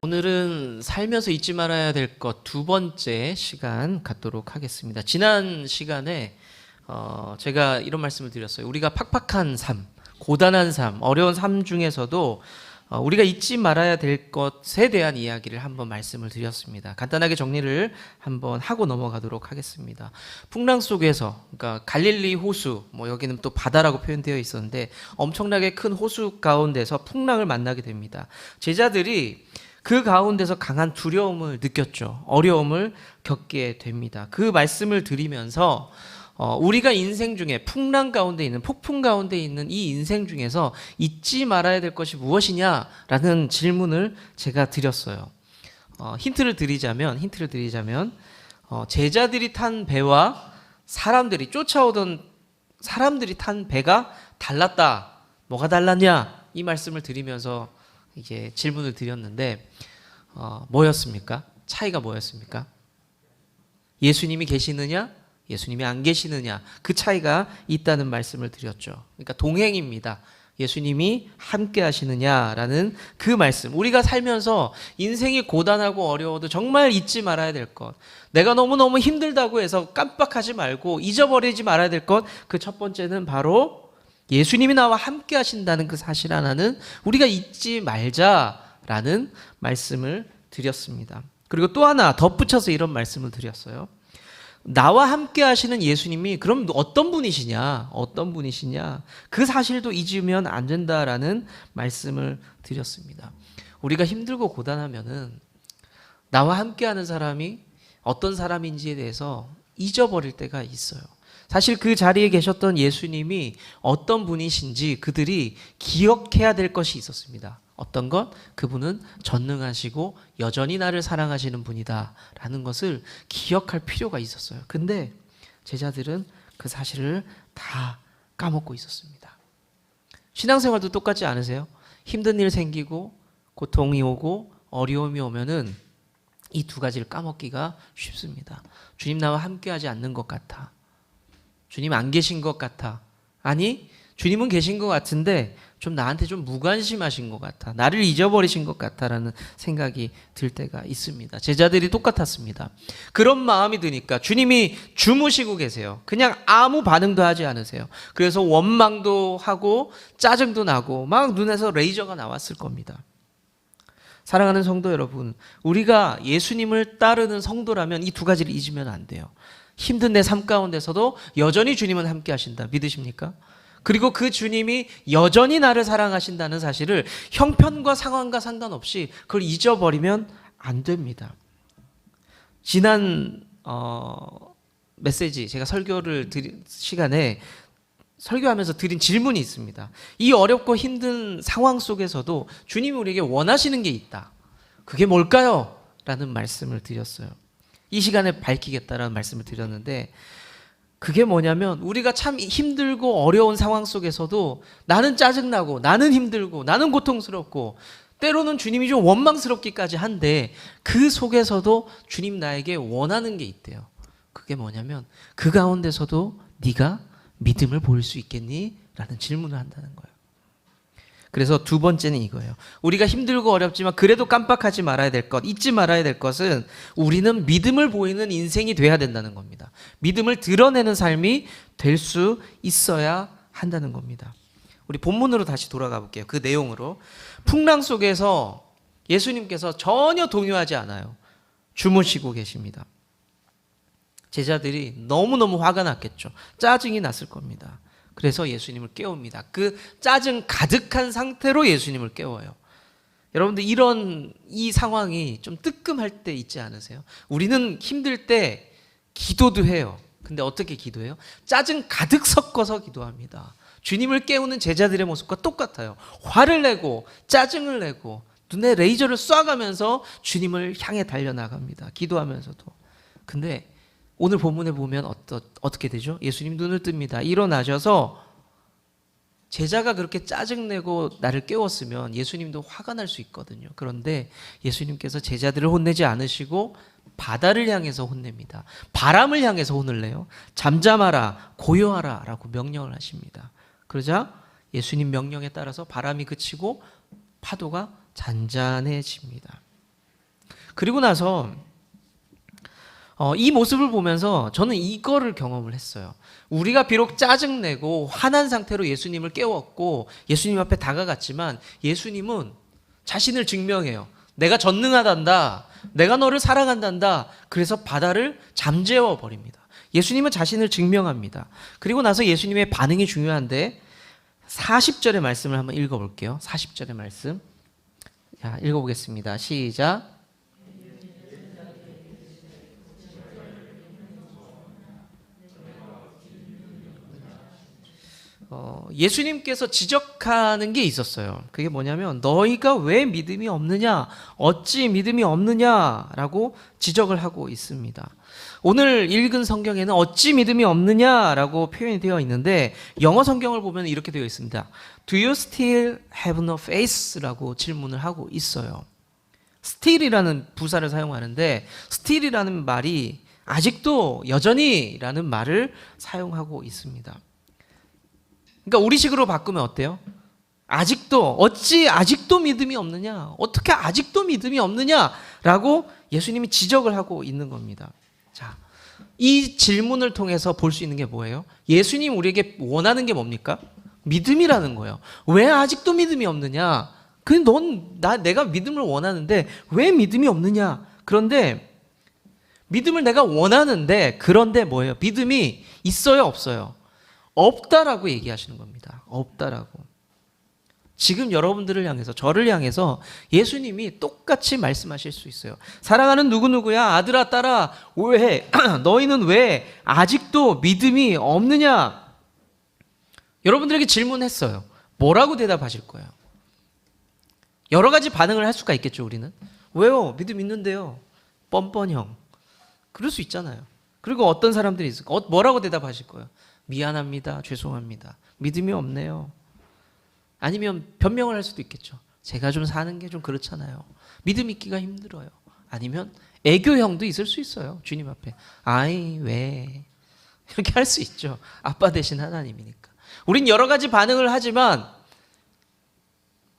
오늘은 살면서 잊지 말아야 될 것 두 번째 시간 갖도록 하겠습니다. 지난 시간에 제가 이런 말씀을 드렸어요. 우리가 팍팍한 삶, 고단한 삶, 어려운 삶 중에서도 우리가 잊지 말아야 될 것에 대한 이야기를 한번 말씀을 드렸습니다. 간단하게 정리를 한번 하고 넘어가도록 하겠습니다. 풍랑 속에서, 그러니까 갈릴리 호수, 여기는 또 바다라고 표현되어 있었는데 엄청나게 큰 호수 가운데서 풍랑을 만나게 됩니다. 제자들이 그 가운데서 강한 두려움을 느꼈죠. 어려움을 겪게 됩니다. 그 말씀을 드리면서 우리가 인생 중에 풍랑 가운데 있는, 폭풍 가운데 있는 이 인생 중에서 잊지 말아야 될 것이 무엇이냐라는 질문을 제가 드렸어요. 힌트를 드리자면 제자들이 탄 배와 쫓아오던 사람들이 탄 배가 달랐다. 뭐가 달랐냐? 이 말씀을 드리면서 이게 질문을 드렸는데 뭐였습니까? 차이가 뭐였습니까? 예수님이 계시느냐? 예수님이 안 계시느냐? 그 차이가 있다는 말씀을 드렸죠. 그러니까 동행입니다. 예수님이 함께 하시느냐라는 그 말씀. 우리가 살면서 인생이 고단하고 어려워도 정말 잊지 말아야 될 것, 내가 너무너무 힘들다고 해서 깜빡하지 말고 잊어버리지 말아야 될 것, 그 첫 번째는 바로 예수님이 나와 함께 하신다는 그 사실 하나는 우리가 잊지 말자라는 말씀을 드렸습니다. 그리고 또 하나 덧붙여서 이런 말씀을 드렸어요. 나와 함께 하시는 예수님이 그럼 어떤 분이시냐? 그 사실도 잊으면 안 된다라는 말씀을 드렸습니다. 우리가 힘들고 고단하면은 나와 함께 하는 사람이 어떤 사람인지에 대해서 잊어버릴 때가 있어요. 사실 그 자리에 계셨던 예수님이 어떤 분이신지 그들이 기억해야 될 것이 있었습니다. 어떤 것? 그분은 전능하시고 여전히 나를 사랑하시는 분이다 라는 것을 기억할 필요가 있었어요. 근데 제자들은 그 사실을 다 까먹고 있었습니다. 신앙생활도 똑같지 않으세요? 힘든 일 생기고 고통이 오고 어려움이 오면은 이 두 가지를 까먹기가 쉽습니다. 주님 나와 함께하지 않는 것 같아. 주님 안 계신 것 같아. 아니, 주님은 계신 것 같은데 좀 나한테 좀 무관심하신 것 같아. 나를 잊어버리신 것 같아라는 생각이 들 때가 있습니다. 제자들이 똑같았습니다. 그런 마음이 드니까 주님이 주무시고 계세요. 그냥 아무 반응도 하지 않으세요. 그래서 원망도 하고 짜증도 나고 막 눈에서 레이저가 나왔을 겁니다. 사랑하는 성도 여러분, 우리가 예수님을 따르는 성도라면 이 두 가지를 잊으면 안 돼요. 힘든 내 삶 가운데서도 여전히 주님은 함께 하신다. 믿으십니까? 그리고 그 주님이 여전히 나를 사랑하신다는 사실을 형편과 상황과 상관없이 그걸 잊어버리면 안 됩니다. 지난 메시지, 제가 설교를 드린 시간에 설교하면서 드린 질문이 있습니다. 이 어렵고 힘든 상황 속에서도 주님이 우리에게 원하시는 게 있다. 그게 뭘까요? 라는 말씀을 드렸어요. 이 시간에 밝히겠다라는 말씀을 드렸는데 그게 뭐냐면 우리가 참 힘들고 어려운 상황 속에서도 나는 짜증나고 나는 힘들고 나는 고통스럽고 때로는 주님이 좀 원망스럽기까지 한데 그 속에서도 주님 나에게 원하는 게 있대요. 그게 뭐냐면 그 가운데서도 네가 믿음을 보일 수 있겠니? 라는 질문을 한다는 거예요. 그래서 두 번째는 이거예요. 우리가 힘들고 어렵지만 그래도 깜빡하지 말아야 될 것, 잊지 말아야 될 것은 우리는 믿음을 보이는 인생이 돼야 된다는 겁니다. 믿음을 드러내는 삶이 될 수 있어야 한다는 겁니다. 우리 본문으로 다시 돌아가 볼게요. 그 내용으로. 풍랑 속에서 예수님께서 전혀 동요하지 않아요. 주무시고 계십니다. 제자들이 너무너무 화가 났겠죠. 짜증이 났을 겁니다. 그래서 예수님을 깨웁니다. 그 짜증 가득한 상태로 예수님을 깨워요. 여러분들 이 상황이 좀 뜨끔할 때 있지 않으세요? 우리는 힘들 때 기도도 해요. 근데 어떻게 기도해요? 짜증 가득 섞어서 기도합니다. 주님을 깨우는 제자들의 모습과 똑같아요. 화를 내고 짜증을 내고 눈에 레이저를 쏴가면서 주님을 향해 달려나갑니다. 기도하면서도. 근데 오늘 본문에 보면 어떻게 되죠? 예수님 눈을 뜹니다. 일어나셔서 제자가 그렇게 짜증내고 나를 깨웠으면 예수님도 화가 날 수 있거든요. 그런데 예수님께서 제자들을 혼내지 않으시고 바다를 향해서 혼냅니다. 바람을 향해서 혼을 내요. 잠잠하라, 고요하라 라고 명령을 하십니다. 그러자 예수님 명령에 따라서 바람이 그치고 파도가 잔잔해집니다. 그리고 나서 이 모습을 보면서 저는 이거를 경험을 했어요. 우리가 비록 짜증내고 화난 상태로 예수님을 깨웠고 예수님 앞에 다가갔지만 예수님은 자신을 증명해요. 내가 전능하단다. 내가 너를 사랑한단다. 그래서 바다를 잠재워 버립니다. 예수님은 자신을 증명합니다. 그리고 나서 예수님의 반응이 중요한데 40절의 말씀을 한번 읽어볼게요. 40절의 말씀. 자, 읽어보겠습니다. 시작. 예수님께서 지적하는 게 있었어요. 그게 뭐냐면 너희가 왜 믿음이 없느냐, 어찌 믿음이 없느냐라고 지적을 하고 있습니다. 오늘 읽은 성경에는 어찌 믿음이 없느냐라고 표현이 되어 있는데 영어 성경을 보면 이렇게 되어 있습니다. Do you still have no faith라고 질문을 하고 있어요. still이라는 부사를 사용하는데 still이라는 말이 아직도 여전히라는 말을 사용하고 있습니다. 그러니까 우리식으로 바꾸면 어때요? 아직도, 어찌 아직도 믿음이 없느냐? 어떻게 아직도 믿음이 없느냐라고 예수님이 지적을 하고 있는 겁니다. 자, 이 질문을 통해서 볼 수 있는 게 뭐예요? 예수님 우리에게 원하는 게 뭡니까? 믿음이라는 거예요. 왜 아직도 믿음이 없느냐? 내가 믿음을 원하는데 왜 믿음이 없느냐? 그런데 믿음을 내가 원하는데 그런데 뭐예요? 믿음이 있어요, 없어요? 없다라고 얘기하시는 겁니다. 없다라고. 지금 여러분들을 향해서, 저를 향해서 예수님이 똑같이 말씀하실 수 있어요. 사랑하는 누구누구야, 아들아, 딸아, 왜, 너희는 왜 아직도 믿음이 없느냐? 여러분들에게 질문했어요. 뭐라고 대답하실 거예요? 여러 가지 반응을 할 수가 있겠죠, 우리는. 왜요? 믿음 있는데요. 뻔뻔형. 그럴 수 있잖아요. 그리고 어떤 사람들이 있을까? 뭐라고 대답하실 거예요? 미안합니다. 죄송합니다. 믿음이 없네요. 아니면 변명을 할 수도 있겠죠. 제가 좀 사는 게 좀 그렇잖아요. 믿음 있기가 힘들어요. 아니면 애교형도 있을 수 있어요. 주님 앞에. 아이 왜 이렇게 할 수 있죠. 아빠 대신 하나님이니까. 우린 여러 가지 반응을 하지만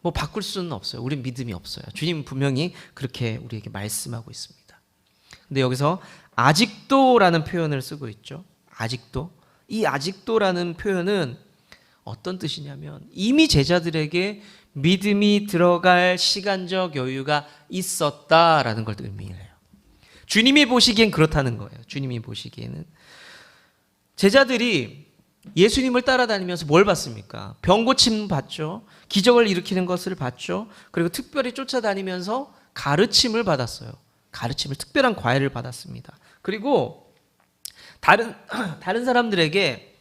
뭐 바꿀 수는 없어요. 우린 믿음이 없어요. 주님 분명히 그렇게 우리에게 말씀하고 있습니다. 근데 여기서 아직도라는 표현을 쓰고 있죠. 아직도. 이 아직도라는 표현은 어떤 뜻이냐면 이미 제자들에게 믿음이 들어갈 시간적 여유가 있었다라는 걸 의미해요. 주님이 보시기엔 그렇다는 거예요. 주님이 보시기에는 제자들이 예수님을 따라다니면서 뭘 봤습니까? 병 고침 봤죠. 기적을 일으키는 것을 봤죠. 그리고 특별히 쫓아다니면서 가르침을 받았어요. 가르침을 특별한 과외를 받았습니다. 그리고 다른 사람들에게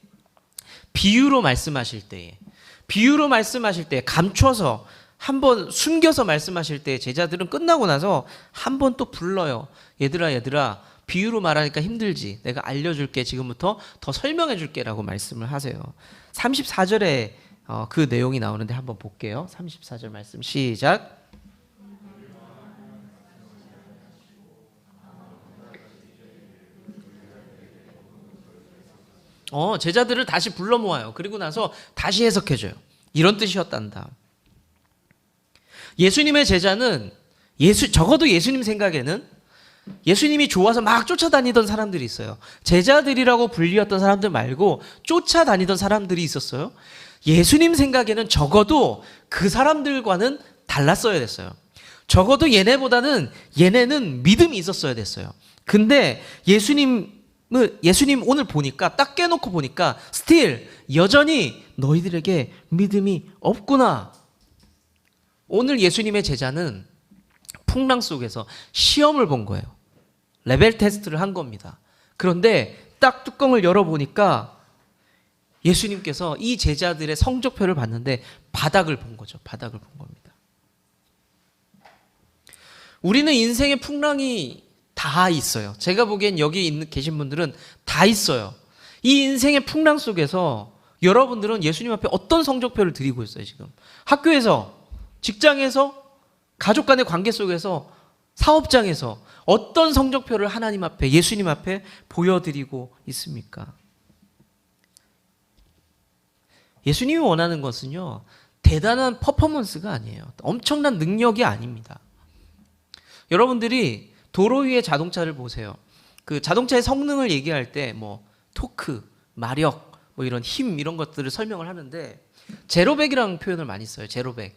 비유로 말씀하실 때에 감춰서 한번 숨겨서 말씀하실 때 제자들은 끝나고 나서 한번 또 불러요. 얘들아 비유로 말하니까 힘들지. 내가 알려줄게. 지금부터 더 설명해줄게 라고 말씀을 하세요. 34절에 그 내용이 나오는데 한번 볼게요. 34절 말씀 시작. 제자들을 다시 불러 모아요. 그리고 나서 다시 해석해줘요. 이런 뜻이었단다. 예수님의 제자는 적어도 예수님 생각에는 예수님이 좋아서 막 쫓아다니던 사람들이 있어요. 제자들이라고 불리었던 사람들 말고 쫓아다니던 사람들이 있었어요. 예수님 생각에는 적어도 그 사람들과는 달랐어야 됐어요. 적어도 얘네는 믿음이 있었어야 됐어요. 근데 예수님 오늘 보니까 딱 깨놓고 보니까 still 여전히 너희들에게 믿음이 없구나. 오늘 예수님의 제자는 풍랑 속에서 시험을 본 거예요. 레벨 테스트를 한 겁니다. 그런데 딱 뚜껑을 열어보니까 예수님께서 이 제자들의 성적표를 봤는데 바닥을 본 거죠. 바닥을 본 겁니다. 우리는 인생의 풍랑이 다 있어요. 제가 보기엔 여기 계신 분들은 다 있어요. 이 인생의 풍랑 속에서 여러분들은 예수님 앞에 어떤 성적표를 드리고 있어요, 지금? 학교에서, 직장에서, 가족 간의 관계 속에서, 사업장에서 어떤 성적표를 하나님 앞에, 예수님 앞에 보여드리고 있습니까? 예수님이 원하는 것은요, 대단한 퍼포먼스가 아니에요. 엄청난 능력이 아닙니다. 여러분들이 도로 위의 자동차를 보세요. 그 자동차의 성능을 얘기할 때 뭐 토크, 마력, 뭐 이런 힘 이런 것들을 설명을 하는데 제로백이라는 표현을 많이 써요. 제로백.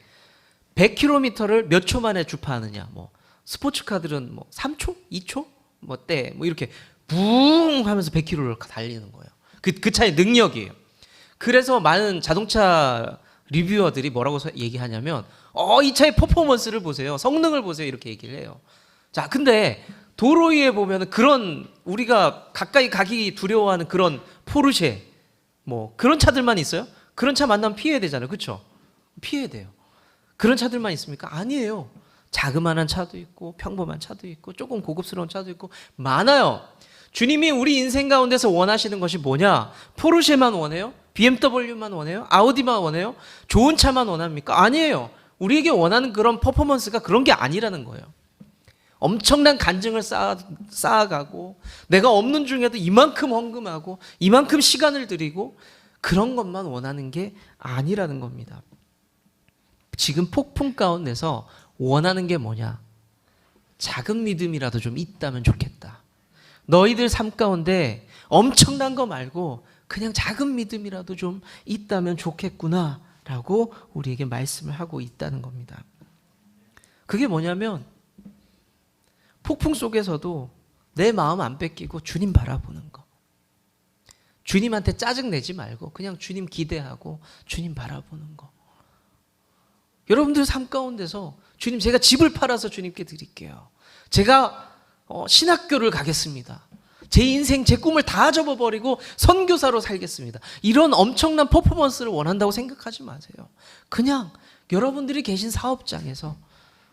100km를 몇 초 만에 주파하느냐. 뭐 스포츠카들은 뭐 3초, 2초, 뭐 때 뭐 이렇게 붕 하면서 100km를 달리는 거예요. 그 차의 능력이에요. 그래서 많은 자동차 리뷰어들이 뭐라고 얘기하냐면 이 차의 퍼포먼스를 보세요. 성능을 보세요. 이렇게 얘기를 해요. 자, 근데 도로 위에 보면은 그런 우리가 가까이 가기 두려워하는 그런 포르쉐 뭐 그런 차들만 있어요? 그런 차 만나면 피해야 되잖아요. 그렇죠? 피해야 돼요. 그런 차들만 있습니까? 아니에요. 자그마한 차도 있고 평범한 차도 있고 조금 고급스러운 차도 있고 많아요. 주님이 우리 인생 가운데서 원하시는 것이 뭐냐? 포르쉐만 원해요? BMW만 원해요? 아우디만 원해요? 좋은 차만 원합니까? 아니에요. 우리에게 원하는 그런 퍼포먼스가 그런 게 아니라는 거예요. 엄청난 간증을 쌓아가고 내가 없는 중에도 이만큼 헌금하고 이만큼 시간을 들이고 그런 것만 원하는 게 아니라는 겁니다. 지금 폭풍 가운데서 원하는 게 뭐냐? 작은 믿음이라도 좀 있다면 좋겠다. 너희들 삶 가운데 엄청난 거 말고 그냥 작은 믿음이라도 좀 있다면 좋겠구나 라고 우리에게 말씀을 하고 있다는 겁니다. 그게 뭐냐면 폭풍 속에서도 내 마음 안 뺏기고 주님 바라보는 거. 주님한테 짜증내지 말고 그냥 주님 기대하고 주님 바라보는 거. 여러분들 삶 가운데서 주님 제가 집을 팔아서 주님께 드릴게요. 제가 신학교를 가겠습니다. 제 인생 제 꿈을 다 접어버리고 선교사로 살겠습니다. 이런 엄청난 퍼포먼스를 원한다고 생각하지 마세요. 그냥 여러분들이 계신 사업장에서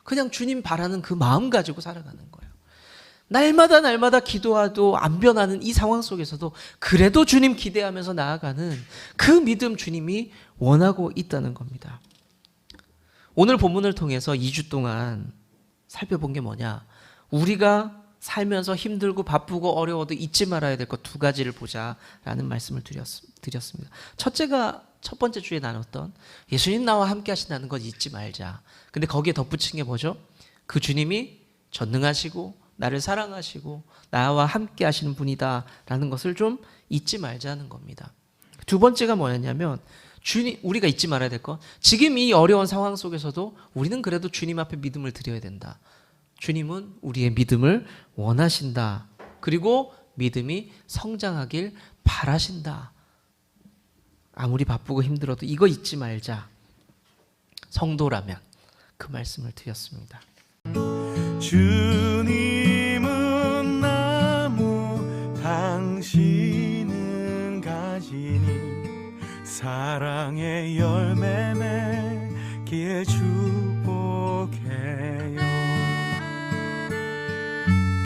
그냥 주님 바라는 그 마음 가지고 살아가는 거예요. 날마다 기도해도 안 변하는 이 상황 속에서도 그래도 주님 기대하면서 나아가는 그 믿음 주님이 원하고 있다는 겁니다. 오늘 본문을 통해서 2주 동안 살펴본 게 뭐냐? 우리가 살면서 힘들고 바쁘고 어려워도 잊지 말아야 될 것 두 가지를 보자라는 말씀을 드렸습니다. 첫 번째 주에 나눴던 예수님 나와 함께 하신다는 것 잊지 말자. 근데 거기에 덧붙인 게 뭐죠? 그 주님이 전능하시고 나를 사랑하시고 나와 함께 하시는 분이다라는 것을 좀 잊지 말자는 겁니다. 두 번째가 뭐였냐면 주님, 우리가 잊지 말아야 될 것. 지금 이 어려운 상황 속에서도 우리는 그래도 주님 앞에 믿음을 드려야 된다. 주님은 우리의 믿음을 원하신다. 그리고 믿음이 성장하길 바라신다. 아무리 바쁘고 힘들어도 이거 잊지 말자. 성도라면 그 말씀을 드렸습니다. 주님은 나무 당신은 가지니 사랑의 열매 맺